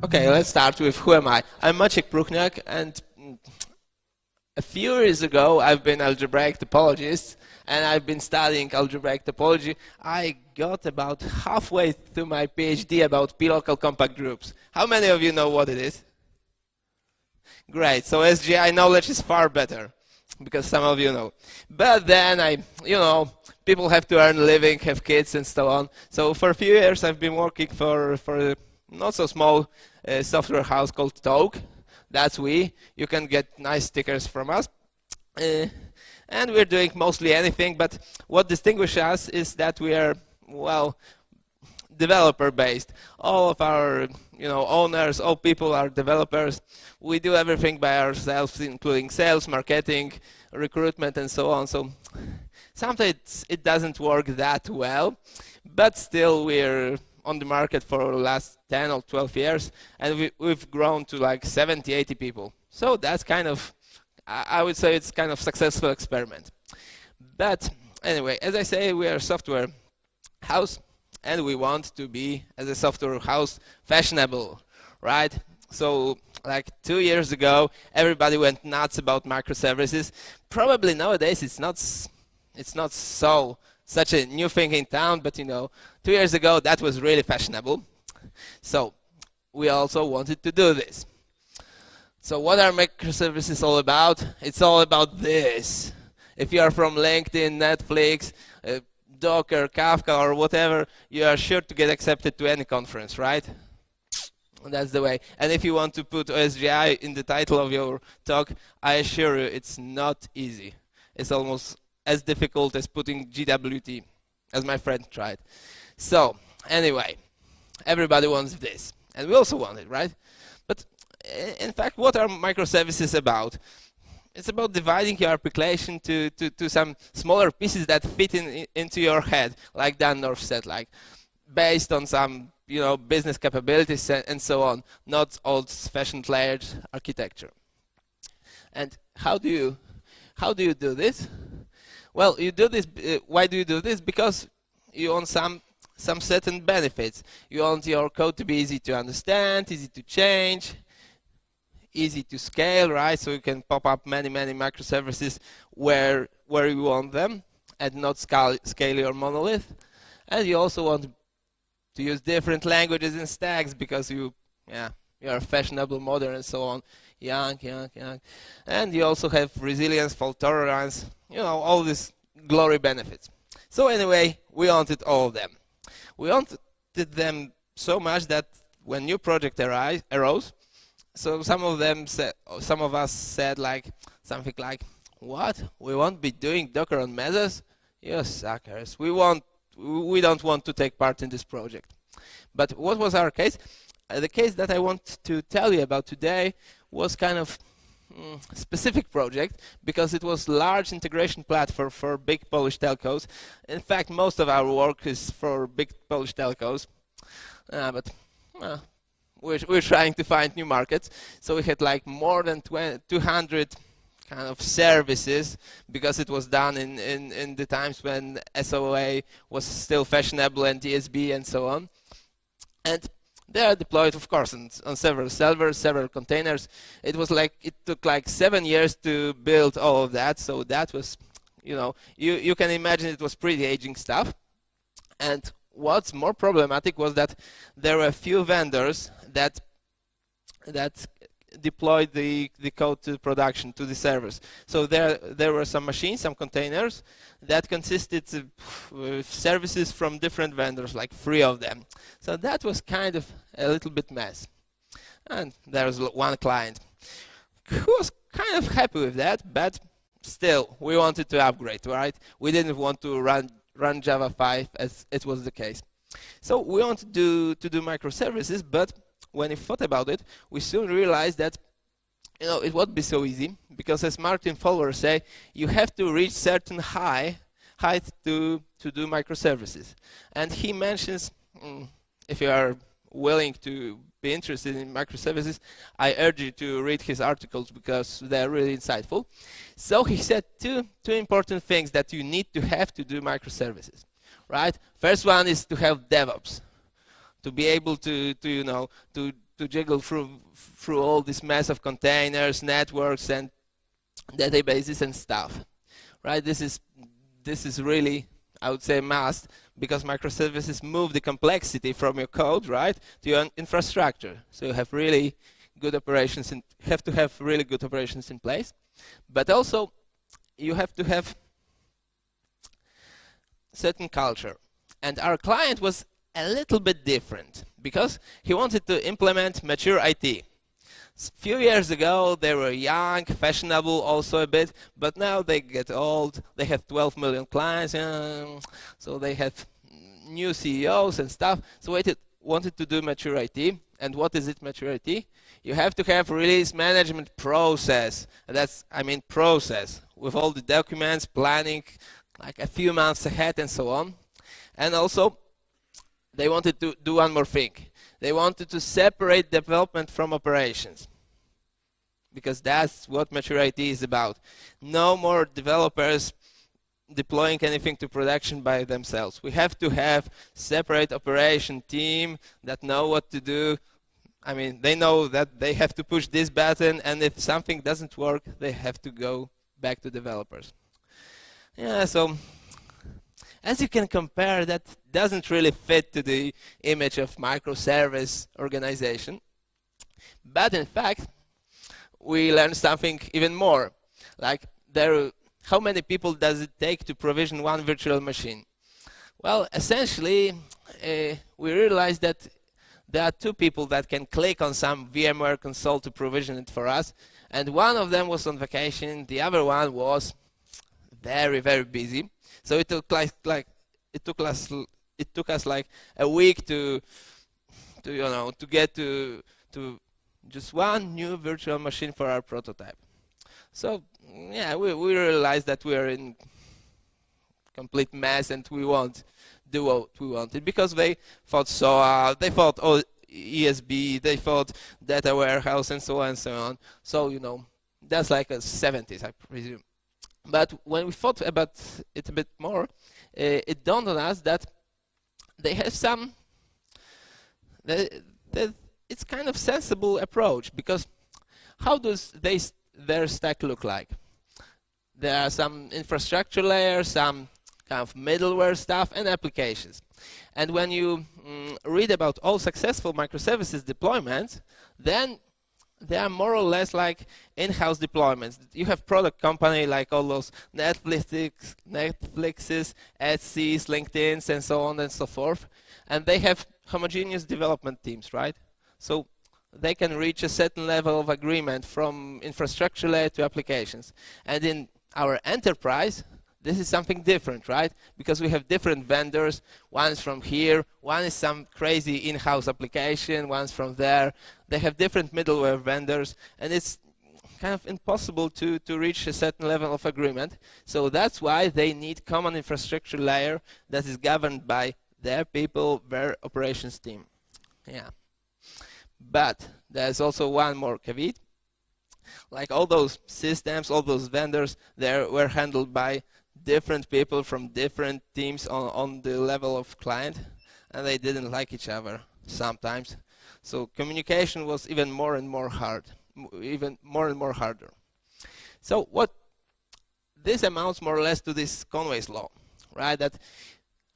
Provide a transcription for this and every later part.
Okay, let's start with who am I? I'm Maciek Próchniak, and a few years ago I've been algebraic topologist, and I've been studying algebraic topology. I got about halfway through my PhD about p-local compact groups. How many of you know what it is? Great, so OSGi knowledge is far better, because some of you know. But then people have to earn a living, have kids and so on. So for a few years I've been working for a not so small software house called Toke. That's we. You can get nice stickers from us. And we're doing mostly anything, but what distinguishes us is that we are, well, developer-based. All of our owners, all people are developers. We do everything by ourselves, including sales, marketing, recruitment, and so on. So sometimes it doesn't work that well, but still we're on the market for the last 10 or 12 years, and we've grown to like 70, 80 people. So that's kind of, I would say it's kind of successful experiment. But anyway, as I say, we are a software house, and we want to be, as a software house, fashionable, right? So like 2 years ago, everybody went nuts about microservices. Probably nowadays it's not such a new thing in town, but 2 years ago that was really fashionable. So we also wanted to do this. So what are microservices all about? It's all about this. If you are from LinkedIn, Netflix, Docker, Kafka, or whatever, you are sure to get accepted to any conference, right? That's the way. And if you want to put OSGi in the title of your talk, I assure you it's not easy. It's almost as difficult as putting GWT, as my friend tried. So anyway, everybody wants this, and we also want it, right? But in fact, what are microservices about? It's about dividing your application to some smaller pieces that fit into your head, like Dan North said, like based on some business capabilities and so on, not old-fashioned layered architecture. And how do you do this? Well, you do this. Why do you do this? Because you want some certain benefits. You want your code to be easy to understand, easy to change, easy to scale, right? So you can pop up many microservices where you want them, and not scale your monolith. And you also want to use different languages and stacks because you are fashionable, modern, and so on. Young. And you also have resilience, fault tolerance, all these glory benefits. So anyway, we wanted all of them. We wanted them so much that when new project arose, so some of us said something like, "What? We won't be doing Docker on mesas? You suckers! We don't want to take part in this project." But what was our case? The case that I want to tell you about today was kind of specific project, because it was large integration platform for big Polish telcos. In fact, most of our work is for big Polish telcos, but we're trying to find new markets. So we had like more than 200 kind of services, because it was done in the times when SOA was still fashionable, and DSB and so on. And they are deployed, of course, on several servers, several containers. It took like 7 years to build all of that. So that was, you can imagine it was pretty aging stuff. And what's more problematic was that there were a few vendors that deployed the code to production, to the servers. So there were some machines, some containers that consisted of services from different vendors, like 3 of them. So that was kind of a little bit mess. And there was one client who was kind of happy with that, but still, we wanted to upgrade, right? We didn't want to run Java 5 as it was the case. So we wanted to do microservices, but when we thought about it, we soon realized that it won't be so easy, because as Martin Fowler say, you have to reach certain height to do microservices. And he mentions, if you are willing to be interested in microservices, I urge you to read his articles because they're really insightful. So he said two important things that you need to have to do microservices, right? First one is to have DevOps, to be able to to jiggle through all this mess of containers, networks, and databases and stuff, right? This is really, I would say, a must, because microservices move the complexity from your code, right, to your infrastructure. So you have really good operations and have to have really good operations in place. But also, you have to have certain culture. And our client was a little bit different, because he wanted to implement mature IT. A few years ago, they were young, fashionable also a bit, but now they get old. They have 12 million clients, so they have new CEOs and stuff. So they wanted to do mature IT. And what is it, mature IT? You have to have release management process. And that's, I mean, process, with all the documents, planning, like a few months ahead and so on. And also, they wanted to do one more thing. They wanted to separate development from operations, because that's what mature IT is about. No more developers deploying anything to production by themselves. We have to have separate operation team that know what to do. I mean, they know that they have to push this button, and if something doesn't work, they have to go back to developers. Yeah, so as you can compare, that doesn't really fit to the image of microservice organization. But in fact, we learned something even more. Like, how many people does it take to provision one virtual machine? Well, essentially, we realized that there are two people that can click on some VMware console to provision it for us, and one of them was on vacation, the other one was very, very busy. So it took us like a week to get to just one new virtual machine for our prototype. So yeah, we realized that we are in complete mess, and we won't do what we wanted, because they thought SOA, they thought ESB, they thought data warehouse, and so on and so on. So that's like a 70s, I presume. But when we thought about it a bit more, it dawned on us that they have some, it's kind of sensible approach, because how does their stack look like? There are some infrastructure layers, some kind of middleware stuff, and applications. And when you read about all successful microservices deployments, then they are more or less like in-house deployments. You have product company like all those Netflixes, Etsy's, LinkedIn's, and so on and so forth. And they have homogeneous development teams, right? So they can reach a certain level of agreement from infrastructure layer to applications. And in our enterprise, this is something different, right? Because we have different vendors. One is from here, one is some crazy in-house application, one's from there. They have different middleware vendors, and it's kind of impossible to reach a certain level of agreement. So that's why they need common infrastructure layer that is governed by their people, their operations team. Yeah. But there's also one more caveat. Like all those systems, all those vendors, they were handled by different people from different teams on the level of client, and they didn't like each other sometimes. So communication was even more and more harder. So what this amounts more or less to this Conway's law, right? That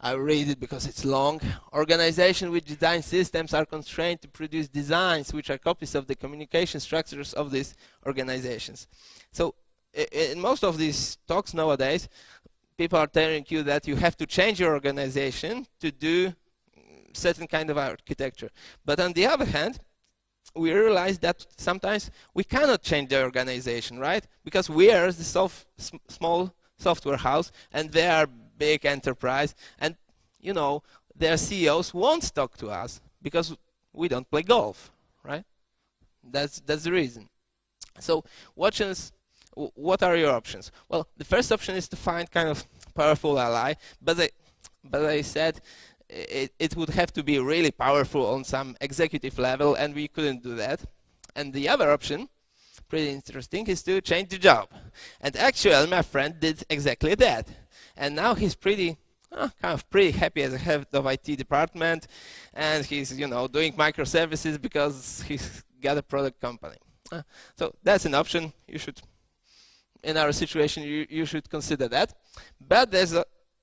I read it because it's long. Organizations with design systems are constrained to produce designs which are copies of the communication structures of these organizations. So in most of these talks nowadays, people are telling you that you have to change your organization to do certain kind of architecture. But on the other hand, we realize that sometimes we cannot change the organization, right? Because we are the small software house, and they are big enterprise, and their CEOs won't talk to us because we don't play golf, right? That's the reason. So what are your options? Well, the first option is to find kind of powerful ally, but I said it would have to be really powerful on some executive level, and we couldn't do that. And the other option, pretty interesting, is to change the job. And actually, my friend did exactly that. And now he's pretty kind of pretty happy as a head of IT department, and he's doing microservices because he's got a product company. So that's an option. You should, in our situation, you should consider that. But there's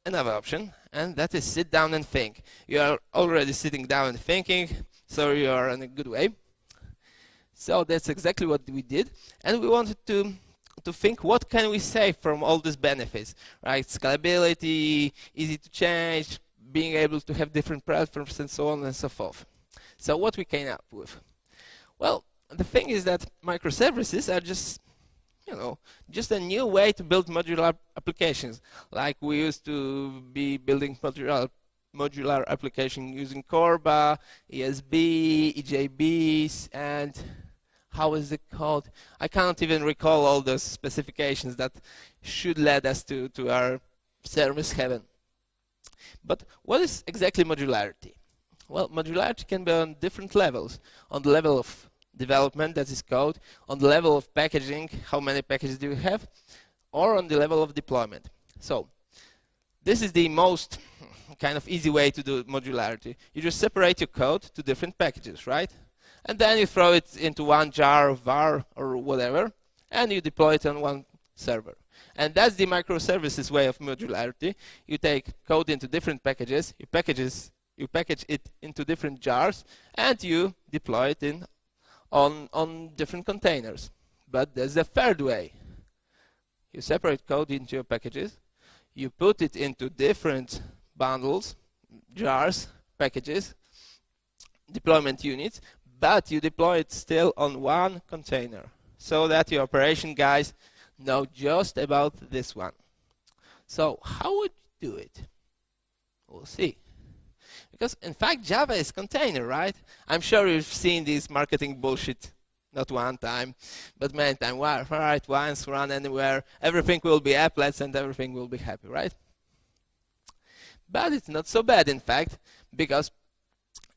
another option, and that is sit down and think. You are already sitting down and thinking, so you are in a good way. So that's exactly what we did, and we wanted to think what can we save from all these benefits, right? Scalability, easy to change, being able to have different platforms, and so on and so forth. So what we came up with? Well, the thing is that microservices are just just a new way to build modular applications. Like we used to be building modular application using Corba, ESB, EJBs, and how is it called? I can't even recall all those specifications that should lead us to our service heaven. But what is exactly modularity? Well, modularity can be on different levels. On the level of development, that is code, on the level of packaging, how many packages do you have, or on the level of deployment. So this is the most kind of easy way to do modularity. You just separate your code to different packages, right? And then you throw it into one jar, var, or whatever, and you deploy it on one server. And that's the microservices way of modularity. You take code into different packages, you package it into different jars, and you deploy it on different containers. But there's a third way. You separate code into your packages, you put it into different bundles, jars, packages, deployment units, but you deploy it still on one container, so that your operation guys know just about this one. So how would you do it? We'll see. Because in fact Java is container, right? I'm sure you've seen this marketing bullshit not one time, but many times. Write once, run anywhere, everything will be applets and everything will be happy, right? But it's not so bad, in fact, because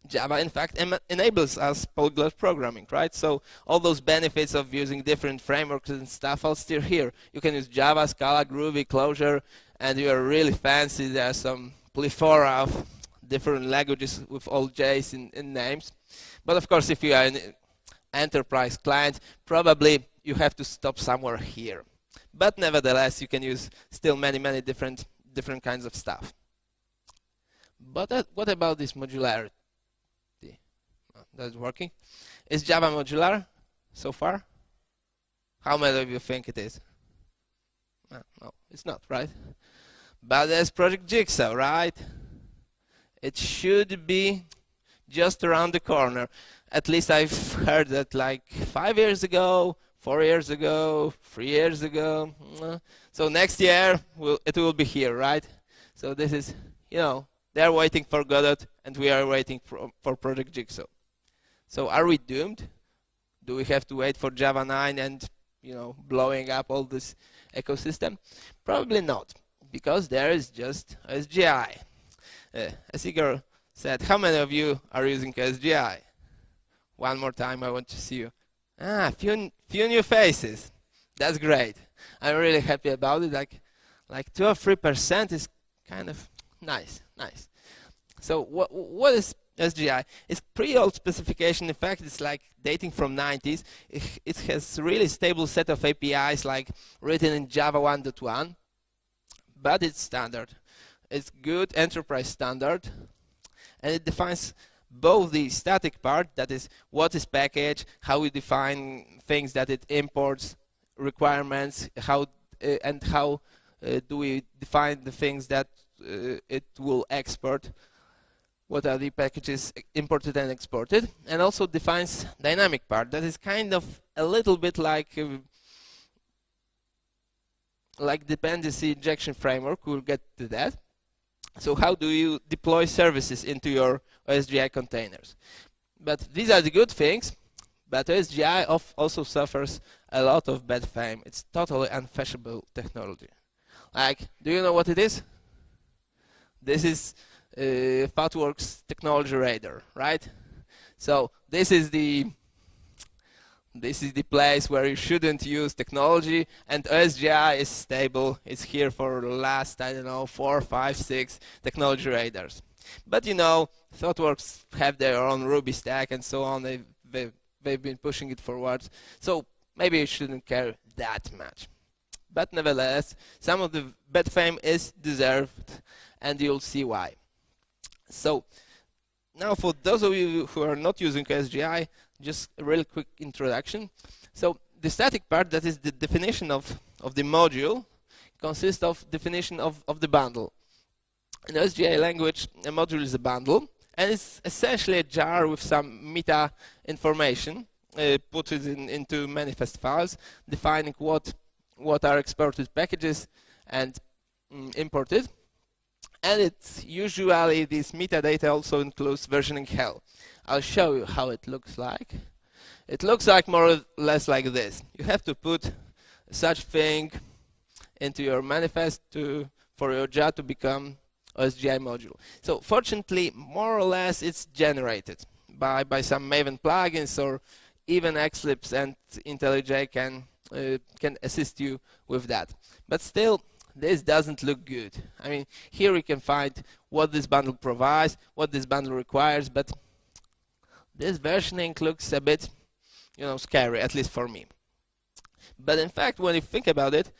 Java, in fact, enables us polyglot programming, right? So all those benefits of using different frameworks and stuff are still here. You can use Java, Scala, Groovy, Clojure, and you are really fancy. There are some plethora of different languages with all J's in names. But of course, if you are an enterprise client, probably you have to stop somewhere here. But nevertheless, you can use still many different kinds of stuff. But what about this modularity? That's working. Is Java modular so far? How many of you think it is? No, it's not, right? But there's Project Jigsaw, right? It should be just around the corner. At least I've heard that like 5 years ago, 4 years ago, 3 years ago. So next year it will be here, right? So this is, they're waiting for Godot and we are waiting for Project Jigsaw. So are we doomed? Do we have to wait for Java 9 and blowing up all this ecosystem? Probably not, because there is just OSGi. As Igor said, how many of you are using OSGi? One more time, I want to see you. Few new faces. That's great. I'm really happy about it. Like 2 or 3% is kind of nice. So what is OSGi? It's pretty old specification. In fact, it's like dating from 90s. It has a really stable set of APIs, like written in Java 1.1, but it's standard. It's good enterprise standard, and it defines both the static part, that is what is package, how we define things that it imports, requirements, how do we define the things that it will export, what are the packages imported and exported, and also defines dynamic part. That is kind of a little bit like dependency injection framework. We'll get to that. So how do you deploy services into your OSGi containers? But these are the good things, but OSGi also suffers a lot of bad fame. It's totally unfashionable technology. Like, do you know what it is? This is ThoughtWorks Technology Radar, right? So this is the This is the place where you shouldn't use technology, and OSGi is stable. It's here for the last, I don't know, 4, 5, 6 technology radars. But you know, ThoughtWorks have their own Ruby stack and so on. They've been pushing it forward. So maybe you shouldn't care that much. But nevertheless, some of the bad fame is deserved, and you'll see why. So now for those of you who are not using OSGi, just a really quick introduction. So the static part, that is the definition of the module, consists of definition of the bundle. In OSGi language, a module is a bundle, and it's essentially a jar with some meta information, put it into manifest files, defining what are exported packages and imported. And it's usually this metadata also includes versioning hell. I'll show you how it looks like. It looks like more or less like this. You have to put such thing into your manifest for your jar to become OSGi module. So fortunately, more or less it's generated by some Maven plugins, or even Eclipse and IntelliJ can assist you with that. But still, this doesn't look good. I mean, here we can find what this bundle provides, what this bundle requires, but this versioning looks a bit, you know, scary, at least for me. But in fact, when you think about it,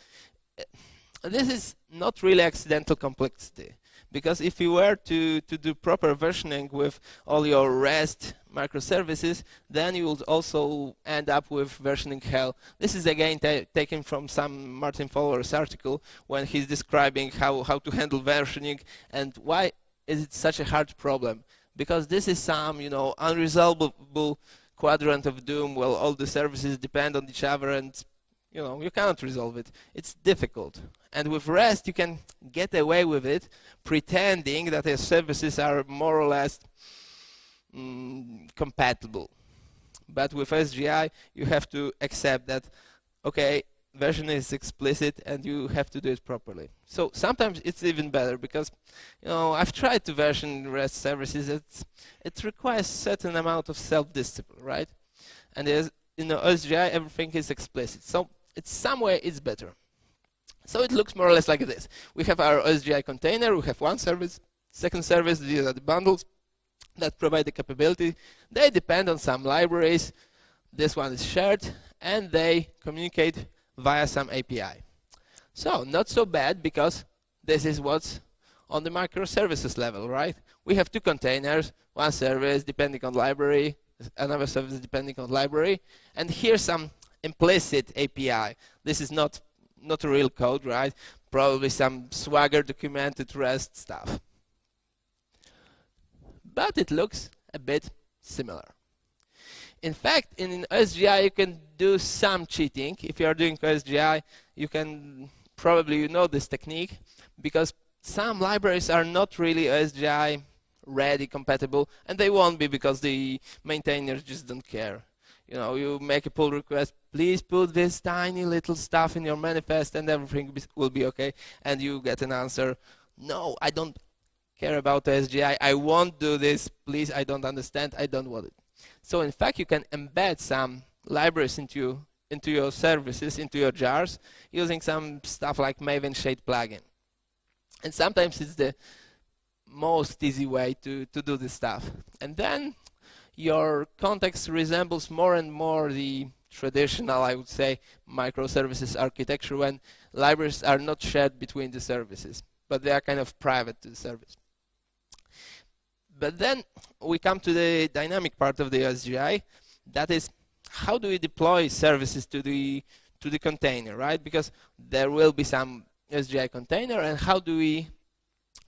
this is not really accidental complexity. Because if you were to do proper versioning with all your REST microservices, then you will also end up with versioning hell. This is again taken from some Martin Fowler's article when he's describing how to handle versioning and why is it such a hard problem. Because this is some, you know, unresolvable quadrant of doom where all the services depend on each other, and you know, you cannot resolve it. It's difficult. And with REST, you can get away with it, pretending that your services are more or less compatible. But with OSGi, you have to accept that, okay, version is explicit, and you have to do it properly. So sometimes it's even better, because, you know, I've tried to version REST services. It requires certain amount of self-discipline, right? And in OSGi, everything is explicit. So it's somewhere it's better. So it looks more or less like this. We have our OSGi container, we have one service, second service, these are the bundles that provide the capability. They depend on some libraries. This one is shared, and they communicate via some API. So not so bad, because this is what's on the microservices level, right? We have two containers, one service depending on library, another service depending on library, and here's some implicit API. This is not a real code, right? Probably some Swagger documented REST stuff. But it looks a bit similar. In fact, in OSGi, you can do some cheating. If you are doing OSGi, you can probably, you know this technique, because some libraries are not really OSGi ready, compatible, and they won't be because the maintainers just don't care. You know, you make a pull request, please put this tiny little stuff in your manifest and everything will be okay. And you get an answer, no, I don't care about OSGi, I won't do this, please, I don't understand, I don't want it. So in fact, you can embed some libraries into your services, into your jars, using some stuff like Maven Shade plugin. And sometimes it's the most easy way to do this stuff. And then your context resembles more and more the traditional, I would say, microservices architecture, when libraries are not shared between the services, but they are kind of private to the service. But then we come to the dynamic part of the OSGi. That is, how do we deploy services to the container, right? Because there will be some OSGi container, and how do we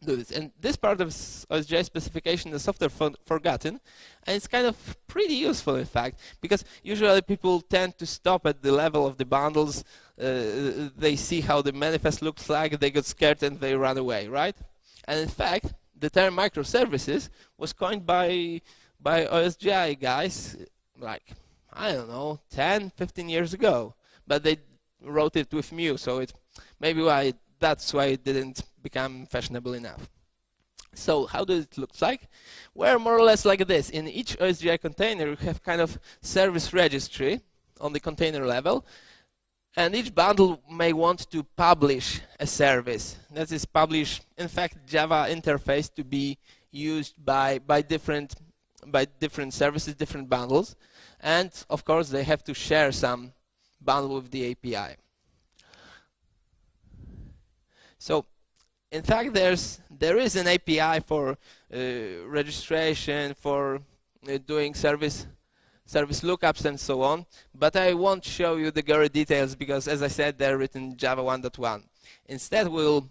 do this? And this part of OSGi specification is often forgotten, and it's kind of pretty useful, in fact, because usually people tend to stop at the level of the bundles. They see how the manifest looks like, they get scared, and they run away, right? And in fact, the term microservices was coined by OSGi guys, like, I don't know, 10, 15 years ago. But they wrote it with mu, so that's why it didn't become fashionable enough. So how does it look like? We're more or less like this. In each OSGi container, we have kind of service registry, on the container level. And each bundle may want to publish a service. That is publish, in fact, Java interface to be used by different services, different bundles. And of course, they have to share some bundle with the API. So, in fact, there is an API for registration, for doing service lookups and so on, but I won't show you the gory details because, as I said, they're written in Java 1.1. Instead, we'll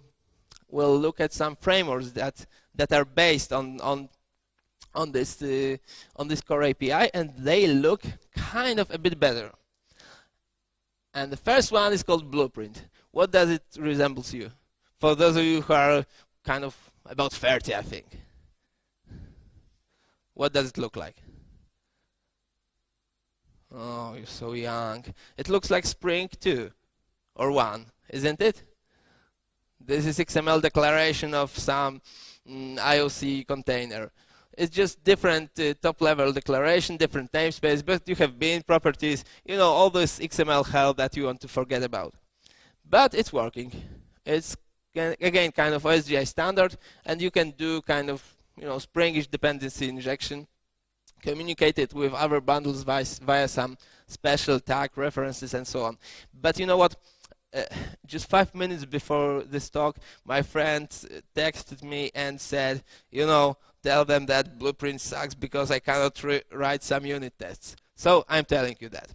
look at some frameworks that are based on this core API, and they look kind of a bit better. And the first one is called Blueprint. What does it resemble to you? For those of you who are kind of about 30, I think. What does it look like? Oh, you're so young. It looks like Spring 2 or 1, isn't it? This is XML declaration of some IOC container. It's just different top-level declaration, different namespace, but you have bin properties, you know, all this XML hell that you want to forget about. But it's working. It's, again, kind of OSGi standard, and you can do kind of, you know, Springish dependency injection, communicate it with other bundles via some special tag references and so on. But you know what? Just 5 minutes before this talk, my friend texted me and said, you know, tell them that Blueprint sucks because I cannot write some unit tests. So I'm telling you that.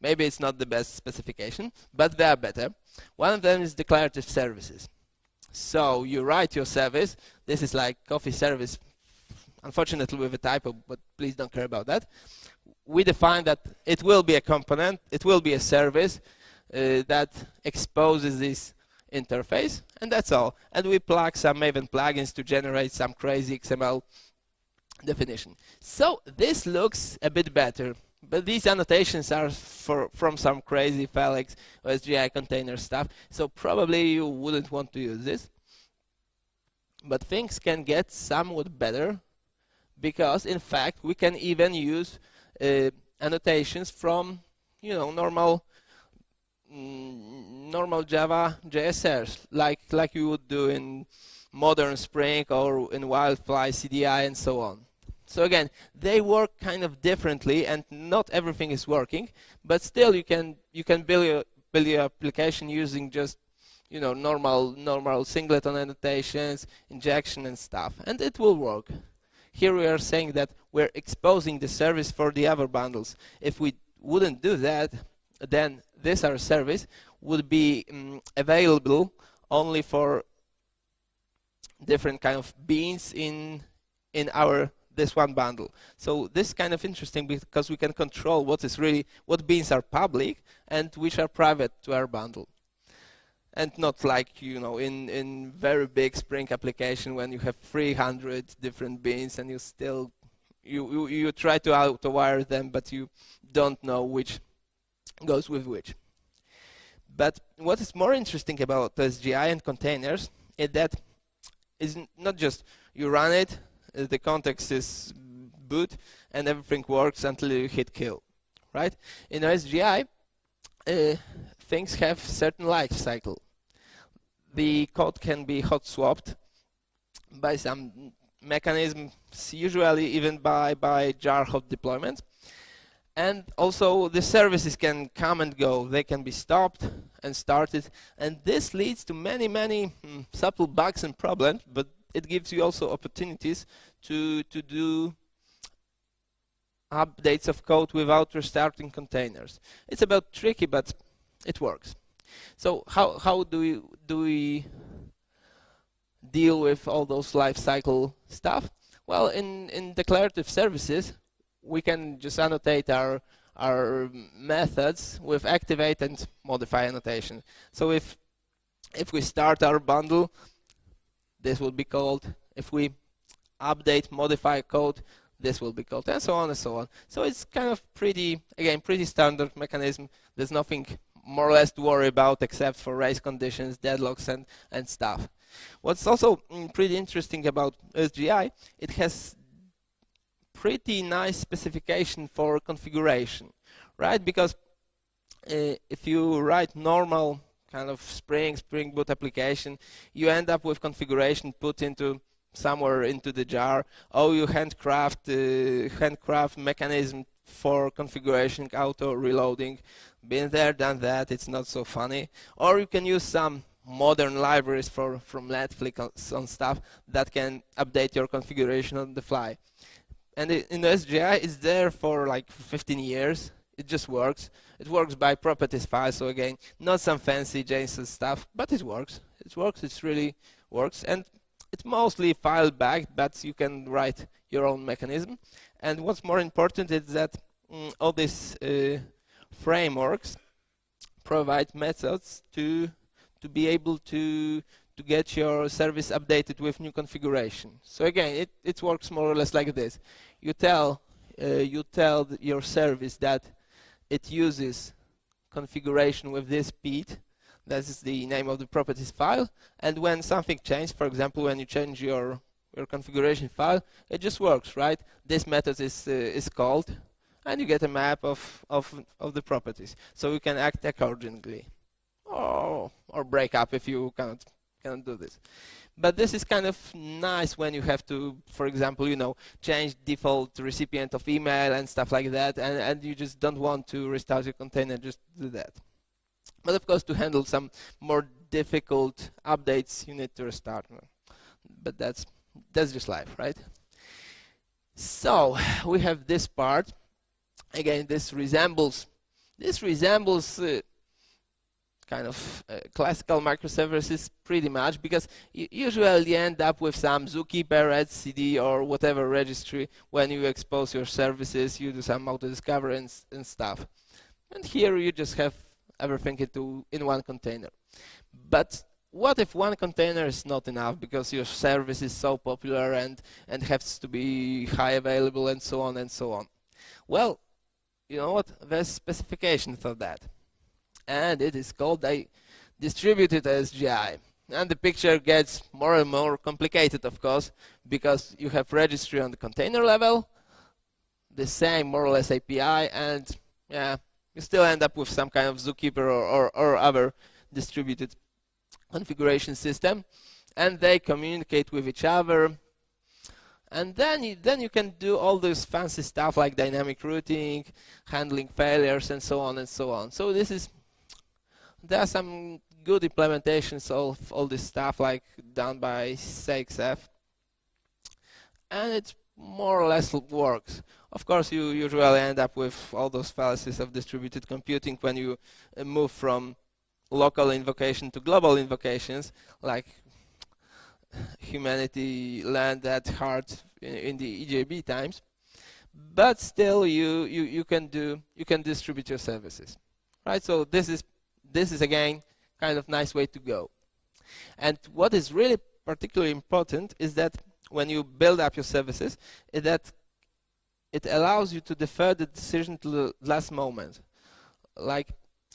Maybe it's not the best specification, but they are better. One of them is declarative services. So you write your service. This is like coffee service, unfortunately with a typo, but please don't care about that. We define that it will be a component, it will be a service that exposes this interface, and that's all. And we plug some Maven plugins to generate some crazy XML definition. So this looks a bit better, but these annotations are from some crazy Felix OSGi container stuff, so probably you wouldn't want to use this. But things can get somewhat better, because in fact we can even use annotations from, you know, normal Java JSRs, like you would do in modern Spring or in Wildfly CDI and so on. So again, they work kind of differently, and not everything is working, but still you can build your application using just, you know, normal singleton annotations, injection and stuff, and it will work. Here we are saying that we're exposing the service for the other bundles. If we wouldn't do that, then this our service would be available only for different kind of beans in our this one bundle. So this is kind of interesting because we can control what beans are public and which are private to our bundle. And not like, you know, in very big Spring application when you have 300 different beans and you still you try to auto-wire them, but you don't know which goes with which. But what is more interesting about OSGi and containers is that it's not just you run it, the context is boot, and everything works until you hit kill, right? In OSGi, things have certain life cycle. The code can be hot swapped by some mechanisms, usually even by jar hot deployment. And also the services can come and go. They can be stopped and started. And this leads to many subtle bugs and problems, but it gives you also opportunities to do updates of code without restarting containers. It's about tricky, but it works. So how do we deal with all those lifecycle stuff? Well, in declarative services, we can just annotate our methods with activate and modify annotation. So if we start our bundle, this will be called. If we update, modify code, this will be called, and so on and so on. So it's kind of pretty standard mechanism. There's nothing more or less to worry about except for race conditions, deadlocks, and stuff. What's also pretty interesting about OSGi, it has pretty nice specification for configuration, right? Because if you write normal kind of Spring Boot application, you end up with configuration put into somewhere into the jar, or you handcraft mechanism for configuration auto reloading. Been there, done that. It's not so funny. Or you can use some modern libraries from Netflix on stuff that can update your configuration on the fly. And in OSGi, it's there for like 15 years. It just works. It works by properties file. So again, not some fancy JSON stuff, but it works. It works. It really works. And it's mostly file backed, but you can write your own mechanism. And what's more important is that all these frameworks provide methods to be able to get your service updated with new configuration. So again, it works more or less like this. You tell your service that it uses configuration with this speed. That is the name of the properties file. And when something changes, for example, when you change your configuration file, it just works, right? This method is called, and you get a map of the properties. So you can act accordingly, or break up if you cannot do this. But this is kind of nice when you have to, for example, change default recipient of email and stuff like that, and you just don't want to restart your container, just do that. But of course, to handle some more difficult updates, you need to restart. But that's just life, right? So we have this part. Again, this resembles kind of classical microservices pretty much, because you usually end up with some zookeeper, etcd, or whatever registry. When you expose your services, you do some auto-discovery and stuff. And here you just have everything in one container. But what if one container is not enough because your service is so popular and has to be high available and so on and so on? Well, you know what? There's specification for that. And it is called a distributed OSGi. And the picture gets more and more complicated, of course, because you have registry on the container level, the same more or less API, and yeah, you still end up with some kind of zookeeper or other distributed configuration system, and they communicate with each other. And then you can do all this fancy stuff like dynamic routing, handling failures, and so on and so on. So there are some good implementations of all this stuff, like done by CXF, and it more or less works. Of course, you usually end up with all those fallacies of distributed computing when you move from local invocation to global invocations, like humanity learned that hard in the EJB times. But still, you can distribute your services, right? So this is again kind of nice way to go. And what is really particularly important is that when you build up your services, is that it allows you to defer the decision to the last moment. Like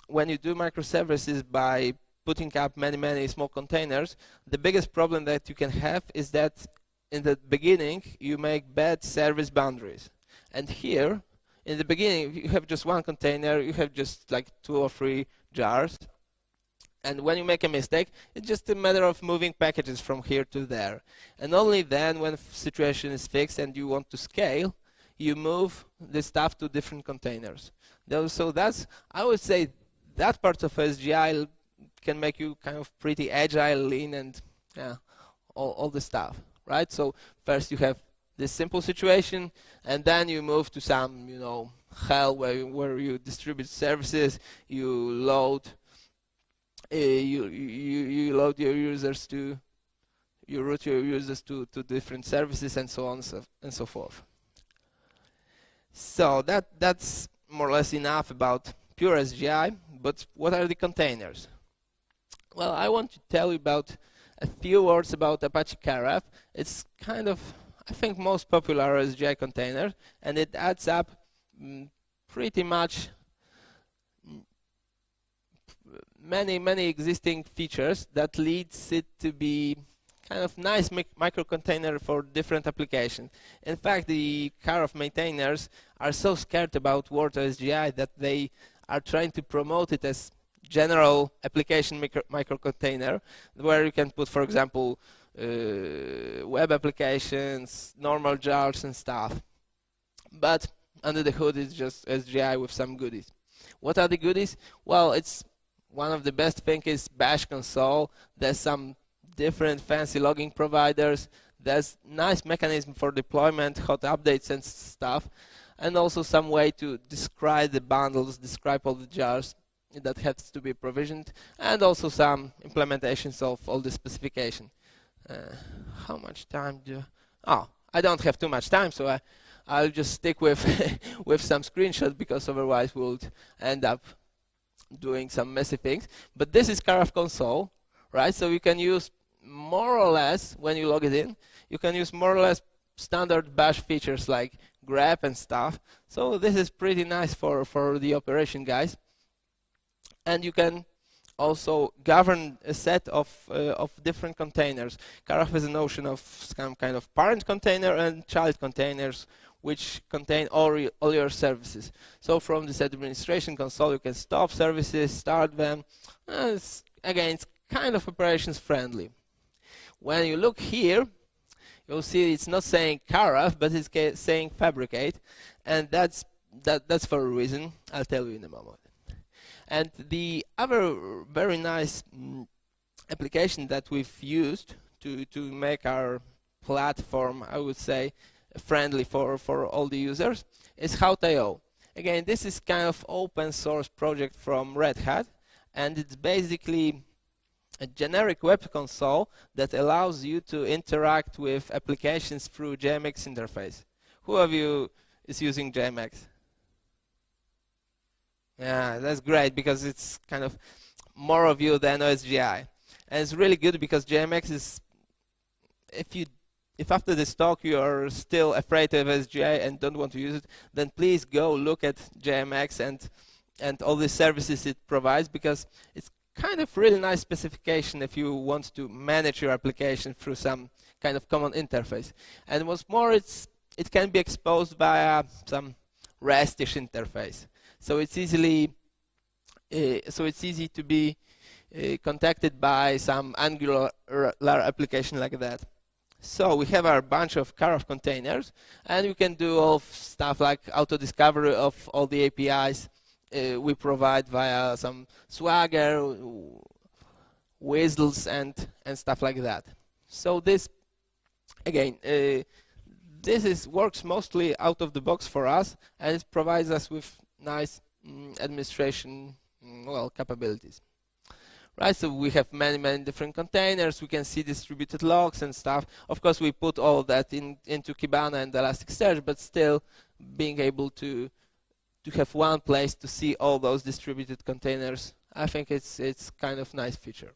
when you do microservices by putting up many small containers, the biggest problem that you can have is that in the beginning you make bad service boundaries. And here, in the beginning, you have just one container, you have just like 2 or 3 jars. And when you make a mistake, it's just a matter of moving packages from here to there. And only then, when the situation is fixed and you want to scale, you move the stuff to different containers. So that's, I would say, that part of OSGi can make you kind of pretty agile, lean, and yeah, all the stuff, right? So first you have this simple situation, and then you move to some, hell where you distribute services, you load you load your users you route your users to different services, and so on and so forth. So that's more or less enough about pure OSGi. But what are the containers? Well, I want to tell you about a few words about Apache Karaf. It's kind of, I think, most popular OSGi container, and it adds up pretty much many existing features that leads it to be kind of nice microcontainer for different applications. In fact, the Karaf maintainers are so scared about word OSGi that they are trying to promote it as general application microcontainer, where you can put, for example, web applications, normal jars and stuff. But under the hood, it's just OSGi with some goodies. What are the goodies? Well, it's one of the best things is Bash console. There's some different fancy logging providers. There's nice mechanism for deployment, hot updates and stuff, and also some way to describe the bundles, describe all the jars that has to be provisioned, and also some implementations of all the specification. How much time do? Oh, I don't have too much time, so I'll just stick with with some screenshots, because otherwise we'll end up doing some messy things. But this is Karaf console, right? So you can use more or less, when you log it in, you can use more or less standard Bash features like grep and stuff. So this is pretty nice for the operation guys. And you can also govern a set of different containers. Karaf has a notion of some kind of parent container and child containers, which contain all your services. So from this administration console, you can stop services, start them. Again, it's kind of operations friendly. When you look here, you'll see it's not saying Karaf, but it's saying fabricate, and that's for a reason. I'll tell you in a moment. And the other very nice application that we've used to make our platform, I would say, friendly for all the users is How.io. Again, this is kind of open source project from Red Hat, and it's basically a generic web console that allows you to interact with applications through JMX interface. Who of you is using JMX? Yeah, that's great, because it's kind of more of you than OSGi. And it's really good because JMX is, if after this talk you are still afraid of OSGi and don't want to use it, then please go look at JMX and all the services it provides, because it's kind of really nice specification if you want to manage your application through some kind of common interface. And what's more, it can be exposed via some REST-ish interface. So it's easy to be contacted by some Angular application like that. So we have our bunch of Karaf containers, and we can do all stuff like auto discovery of all the APIs we provide via some Swagger, Whistles, and stuff like that. So this, again, this works mostly out of the box for us, and it provides us with nice administration capabilities. Right, so we have many different containers. We can see distributed logs and stuff. Of course, we put all that into Kibana and Elasticsearch, but still being able to have one place to see all those distributed containers, I think it's kind of nice feature.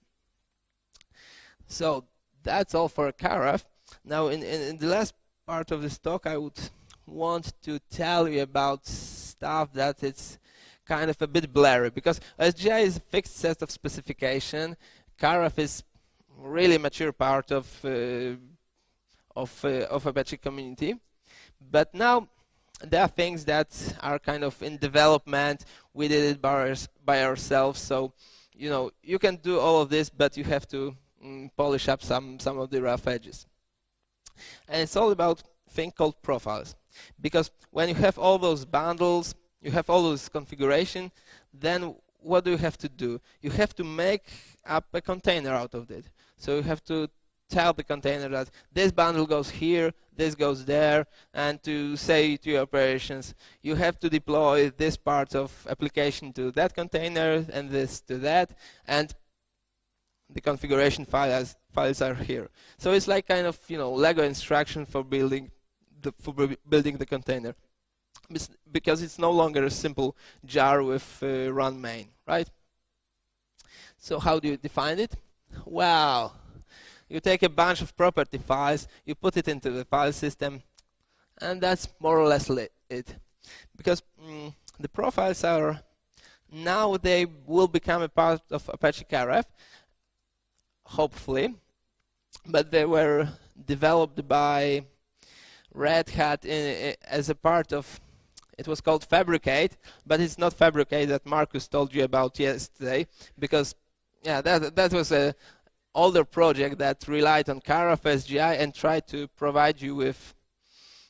So that's all for Karaf. Now, in the last part of this talk, I would want to tell you about stuff that it's kind of a bit blurry, because OSGi is a fixed set of specification. Karaf is really mature part of Apache community, but now there are things that are kind of in development. We did it by ourselves, so you can do all of this, but you have to polish up some of the rough edges. And it's all about a thing called profiles, because when you have all those bundles, you have all this configuration, then what do you have to do? You have to make up a container out of it. So you have to tell the container that this bundle goes here, this goes there, and to say to your operations, you have to deploy this part of application to that container and this to that, and the configuration files are here. So it's like kind of Lego instruction for building the container, because it's no longer a simple jar with run main, right? So how do you define it? Well, you take a bunch of property files, you put it into the file system, and that's more or less it. Because the profiles are, now they will become a part of Apache Karaf, hopefully, but they were developed by Red Hat as a part of It was called Fabricate, but it's not Fabricate that Marcus told you about yesterday, because yeah, that was a older project that relied on Karaf OSGi and tried to provide you with,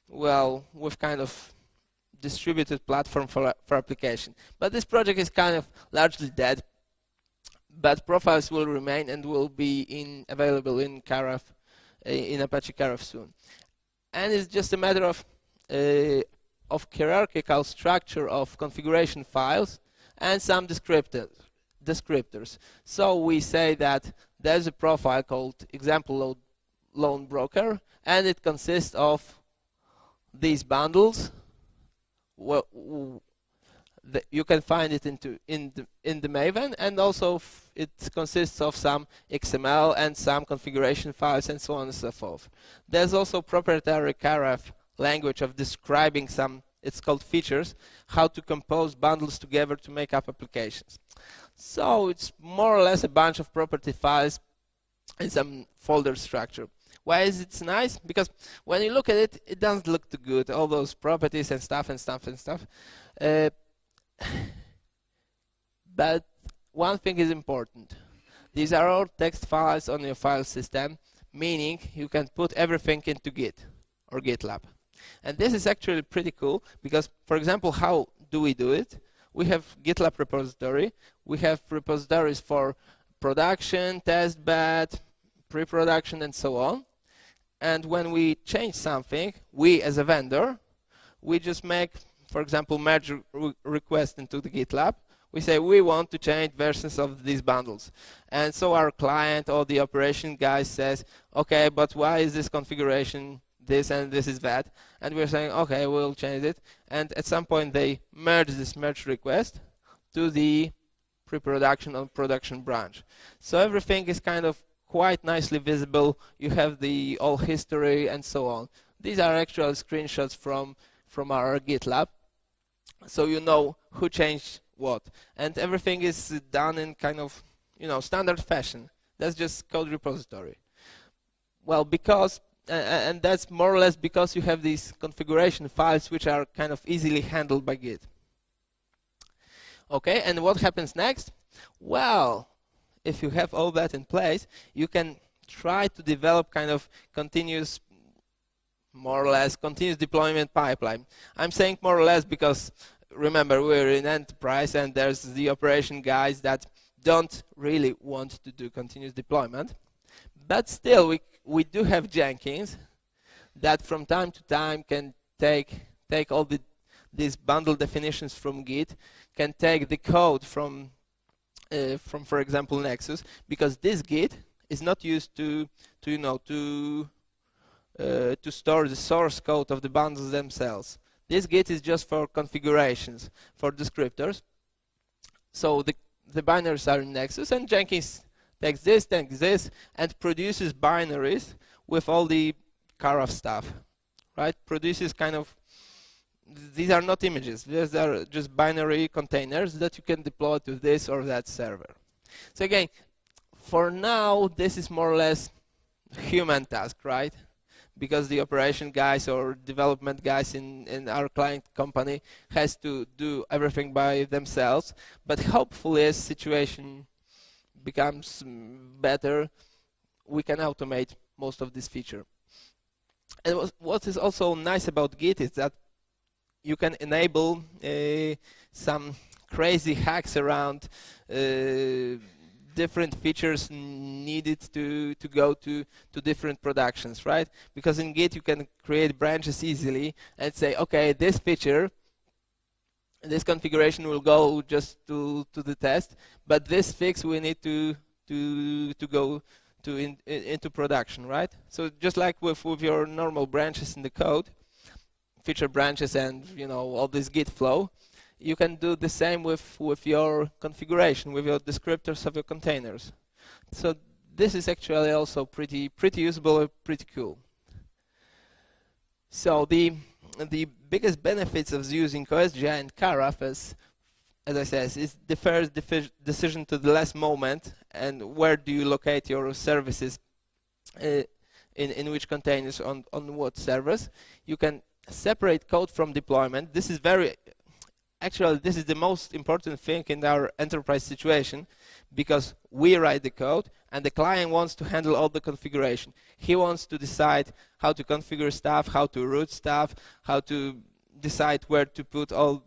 well, with kind of distributed platform for application. But this project is kind of largely dead, but profiles will remain and will be available in Karaf, in Apache Karaf soon. And it's just a matter of hierarchical structure of configuration files and some descriptors. So we say that there's a profile called example loan broker, and it consists of these bundles. Well, you can find it in the Maven, and also it consists of some XML and some configuration files and so on and so forth. There's also proprietary Karaf language of describing some, it's called features, how to compose bundles together to make up applications. So it's more or less a bunch of property files and some folder structure. Why is it nice? Because when you look at it, it doesn't look too good, all those properties and stuff and stuff and stuff. But one thing is important. These are all text files on your file system, meaning you can put everything into Git or GitLab. And this is actually pretty cool because, for example, how do we do it? We have GitLab repository. We have repositories for production, testbed, pre-production, and so on. And when we change something, we as a vendor, we just make, for example, merge request into the GitLab. We say we want to change versions of these bundles. And so our client or the operation guy says, okay, but why is this configuration this and this is that? And we're saying, okay, we'll change it. And at some point they merge this merge request to the pre-production or production branch. So everything is kind of quite nicely visible. You have the all history and so on. These are actual screenshots from our GitLab. So you know who changed what. And everything is done in kind of, standard fashion. That's just code repository. Well, because, and that's more or less because you have these configuration files which are kind of easily handled by Git. Okay, and what happens next? Well, if you have all that in place, you can try to develop kind of continuous, more or less, continuous deployment pipeline. I'm saying more or less because, remember, we're in enterprise and there's the operation guys that don't really want to do continuous deployment. But still, we do have Jenkins that from time to time can take all these bundle definitions from Git, can take the code from for example, Nexus, because this Git is not used to store the source code of the bundles themselves. This Git is just for configurations, for descriptors. So the binaries are in Nexus, and Jenkins takes this, and produces binaries with all the Karaf stuff, right? Produces kind of, these are not images, these are just binary containers that you can deploy to this or that server. So again, for now, this is more or less human task, right? Because the operation guys or development guys in our client company has to do everything by themselves. But hopefully, as situation becomes better, we can automate most of this feature. And what is also nice about Git is that you can enable some crazy hacks around different features needed to go to different productions, right? Because in Git you can create branches easily and say, okay, this feature, this configuration will go just to the test, but this fix we need to go into production, right? So just like with your normal branches in the code, feature branches and all this Git flow, you can do the same with your configuration, with your descriptors of your containers. So this is actually also pretty usable, pretty cool. So the biggest benefits of using OSGi and Karaf, as I said, is the first decision to the last moment, and where do you locate your services in which containers on what servers. You can separate code from deployment. This is actually, this is the most important thing in our enterprise situation, because we write the code and the client wants to handle all the configuration. He wants to decide how to configure stuff, how to route stuff, how to decide where to put all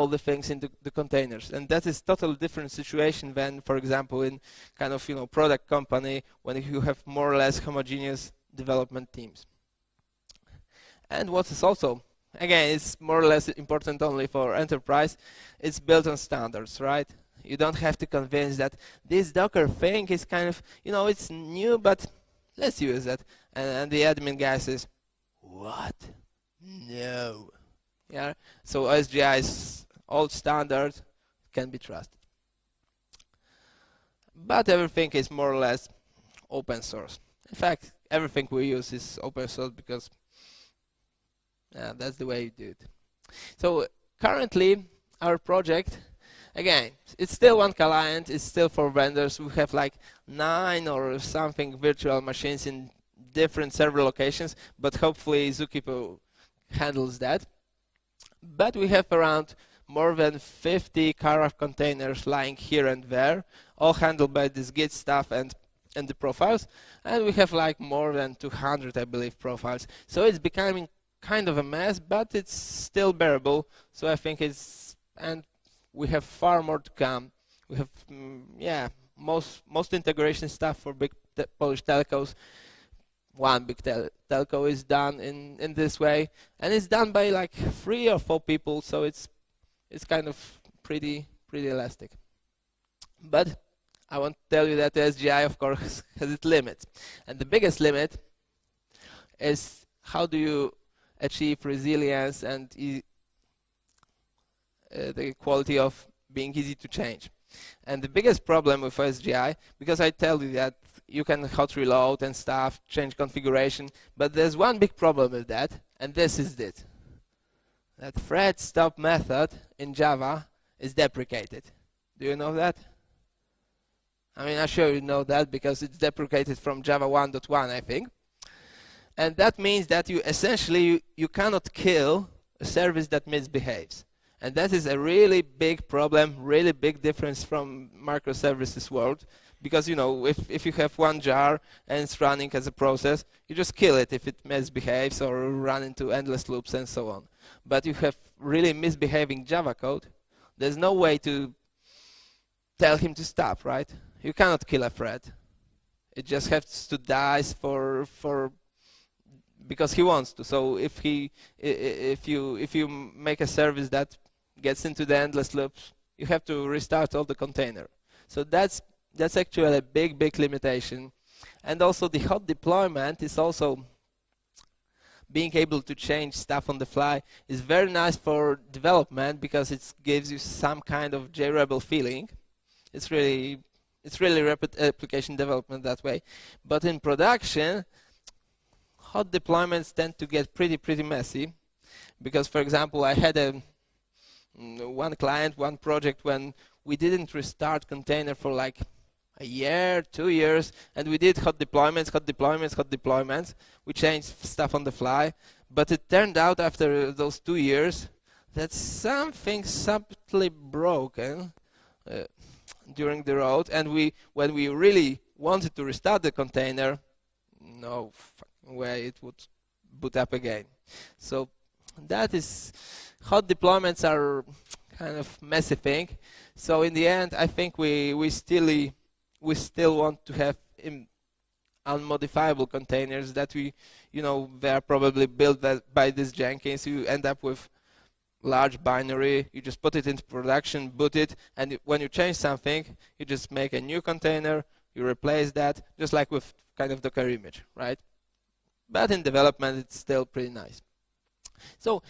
the things in the containers. And that is totally different situation than, for example, in kind of product company, when you have more or less homogeneous development teams. And what is also, again, it's more or less important only for enterprise, it's built on standards, right? You don't have to convince that this Docker thing is kind of, it's new, but let's use it. And the admin guy says, what? No. Yeah. So OSGi's old standard can be trusted. But everything is more or less open source. In fact, everything we use is open source because that's the way you do it. So currently, our project, again, it's still one client, it's still for vendors. We have like 9 or something virtual machines in different server locations, but hopefully Zookeeper handles that. But we have around more than 50 Kara containers lying here and there, all handled by this Git stuff and the profiles. And we have like more than 200, I believe, profiles. So it's becoming kind of a mess, but it's still bearable. So I think and we have far more to come. We have, most integration stuff for big Polish telcos. One big telco is done in this way, and it's done by like 3 or 4 people, so it's kind of pretty elastic. But I want to tell you that the OSGi, of course, has its limits, and the biggest limit is how do you achieve resilience and the quality of being easy to change. And the biggest problem with OSGi, because I tell you that you can hot reload and stuff, change configuration, but there's one big problem with that, and this is it. That thread stop method in Java is deprecated. Do you know that? I mean, I'm sure you know that because it's deprecated from Java 1.1, I think. And that means that you essentially, you cannot kill a service that misbehaves. And that is a really big problem, really big difference from microservices world. Because, if you have one jar and it's running as a process, you just kill it if it misbehaves or run into endless loops and so on. But you have really misbehaving Java code, there's no way to tell him to stop, right? You cannot kill a thread. It just has to die because he wants to. So if you make a service that gets into the endless loops, you have to restart all the container. So that's actually a big limitation. And also the hot deployment is also being able to change stuff on the fly is very nice for development because it gives you some kind of JRebel feeling. It's really rapid application development that way. But in production, hot deployments tend to get pretty messy. Because, for example, I had one client, one project when we didn't restart container for like a year, 2 years, and we did hot deployments. We changed stuff on the fly, but it turned out after those 2 years that something subtly broken during the road, and when we really wanted to restart the container, no fucking way it would boot up again. So that is, hot deployments are kind of messy thing. So in the end, I think we still want to have unmodifiable containers that they are probably built by this Jenkins. You end up with large binary, you just put it into production, boot it, and when you change something, you just make a new container, you replace that, just like with kind of Docker image, right? But in development, it's still pretty nice. So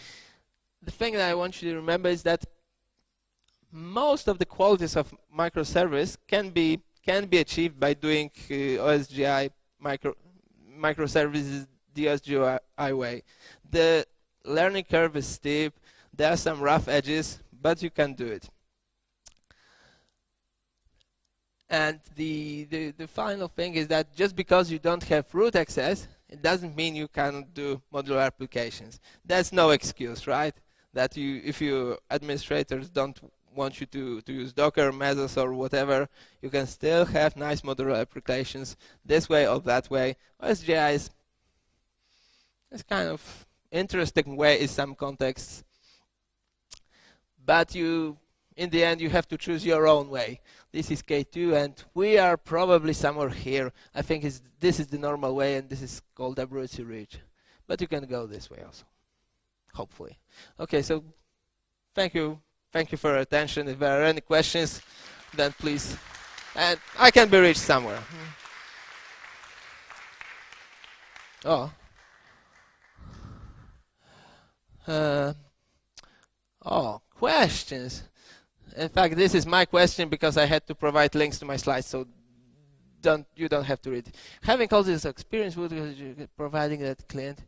the thing that I want you to remember is that most of the qualities of microservice can be achieved by doing OSGi microservices the OSGi way. The learning curve is steep. There are some rough edges, but you can do it. And the final thing is that just because you don't have root access, it doesn't mean you cannot do modular applications. That's no excuse, right? That if you administrators don't want you to use Docker, Mesos, or whatever, you can still have nice modular applications this way or that way. OSGi is kind of interesting way in some contexts, but in the end you have to choose your own way. This is K2 and we are probably somewhere here. I think this is the normal way and this is called WC reach. But you can go this way also, hopefully. Okay, so thank you for your attention. If there are any questions, then please, and I can be reached somewhere. Oh. Questions. In fact, this is my question because I had to provide links to my slides, so you don't have to read. Having all this experience with providing that client,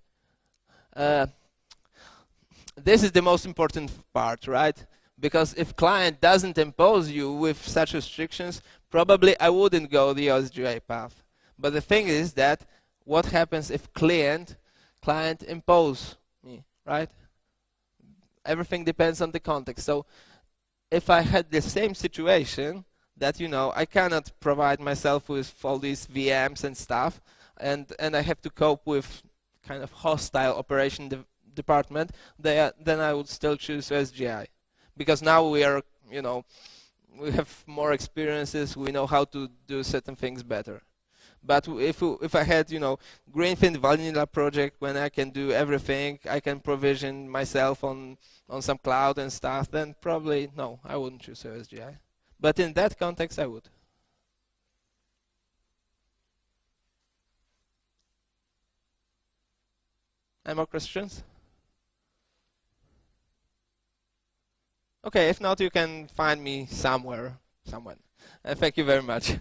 this is the most important part, right? Because if client doesn't impose you with such restrictions, probably I wouldn't go the OSGi path. But the thing is that what happens if client impose me, right? Everything depends on the context. So if I had the same situation that, I cannot provide myself with all these VMs and stuff, and I have to cope with kind of hostile operation department, then I would still choose OSGi. Because now we are, we have more experiences, we know how to do certain things better. But if I had, greenfield vanilla project when I can do everything, I can provision myself on some cloud and stuff, then probably no, I wouldn't choose OSGi. But in that context, I would. Any more questions? Okay, if not, you can find me somewhere, someone. Thank you very much.